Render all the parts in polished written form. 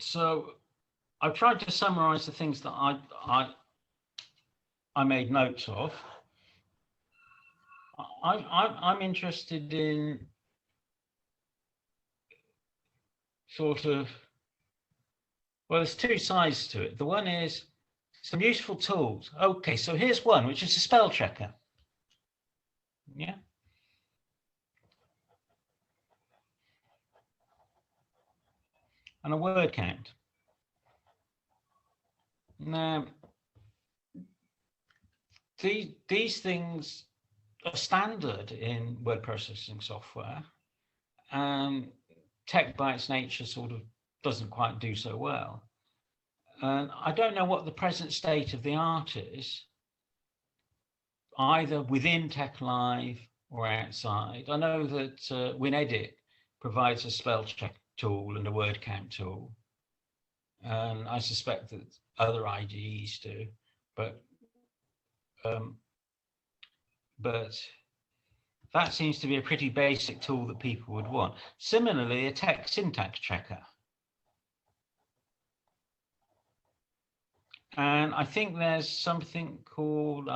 So I've tried to summarize the things that I made notes of. I'm interested in sort of, well, there's two sides to it. The one is some useful tools. Okay, so here's one, which is a spell checker. Yeah. And a word count. Now, these things are standard in word processing software, and tech by its nature sort of doesn't quite do so well. And I don't know what the present state of the art is, either within TechLive or outside. I know that WinEdit provides a spell check tool and a word count tool, and I suspect that other IDEs do, but that seems to be a pretty basic tool that people would want. Similarly, a text syntax checker. And I think there's something called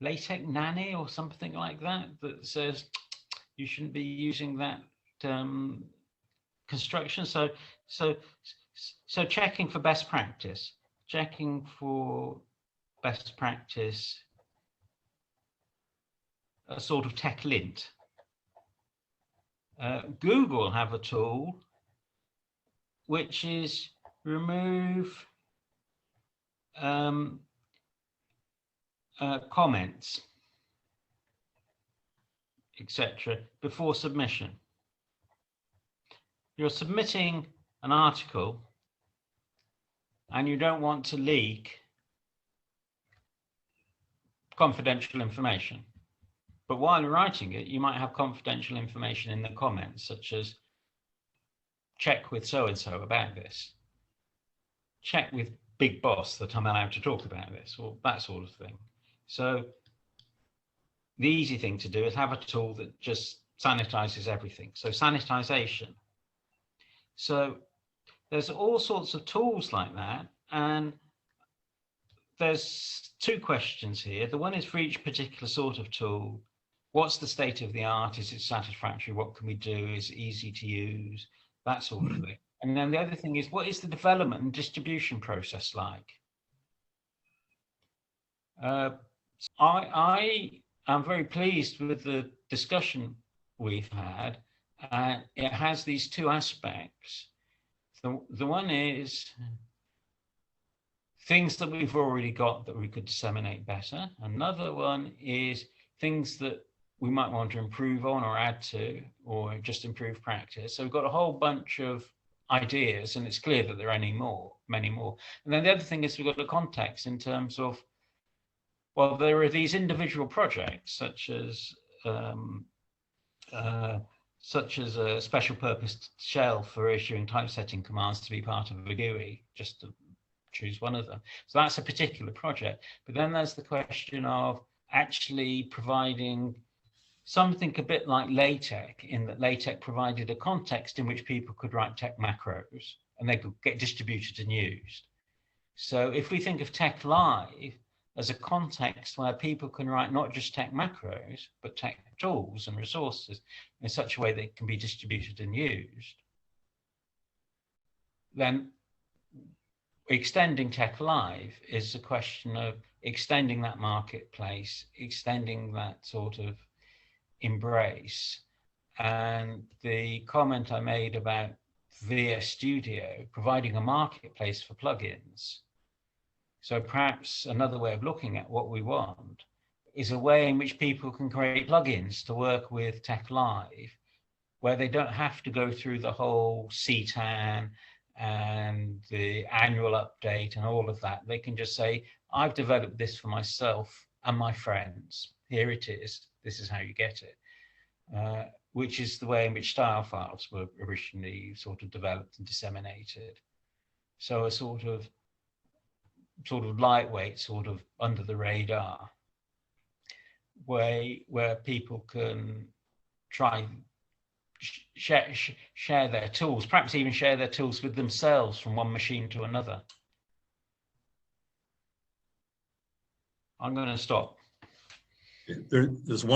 LaTeX Nanny or something like that that says you shouldn't be using that construction. So checking for best practice, a sort of TechLint. Google have a tool which is remove comments, etc. before submission. You're submitting an article and you don't want to leak confidential information. But while you're writing it, you might have confidential information in the comments, such as check with so-and-so about this. Check with big boss that I'm allowed to talk about this, or that sort of thing. So the easy thing to do is have a tool that just sanitizes everything. So sanitization. So there's all sorts of tools like that. And there's two questions here. The one is for each particular sort of tool. What's the state of the art? Is it satisfactory? What can we do? Is it easy to use? That sort of thing. And then the other thing is, what is the development and distribution process like? I am very pleased with the discussion we've had. It has these two aspects. The one is things that we've already got that we could disseminate better. Another one is things that we might want to improve on or add to, or just improve practice. So we've got a whole bunch of ideas, and it's clear that there are many more. And then the other thing is we've got the context in terms of, well, there are these individual projects such as a special purpose shell for issuing typesetting commands to be part of a GUI, just to choose one of them. So that's a particular project. But then there's the question of actually providing something a bit like LaTeX, in that LaTeX provided a context in which people could write tech macros and they could get distributed and used. So if we think of TechLive as a context where people can write not just tech macros, but tech tools and resources in such a way that it can be distributed and used, then extending TechLive is a question of extending that marketplace, extending that sort of embrace. And the comment I made about VS Studio providing a marketplace for plugins. So perhaps another way of looking at what we want is a way in which people can create plugins to work with TechLive, where they don't have to go through the whole CTAN and the annual update and all of that. They can just say, I've developed this for myself and my friends. Here it is. This is how you get it. Which is the way in which style files were originally sort of developed and disseminated. So a sort of lightweight, sort of under the radar way where people can try share their tools, perhaps even share their tools with themselves from one machine to another. I'm going to stop. There's one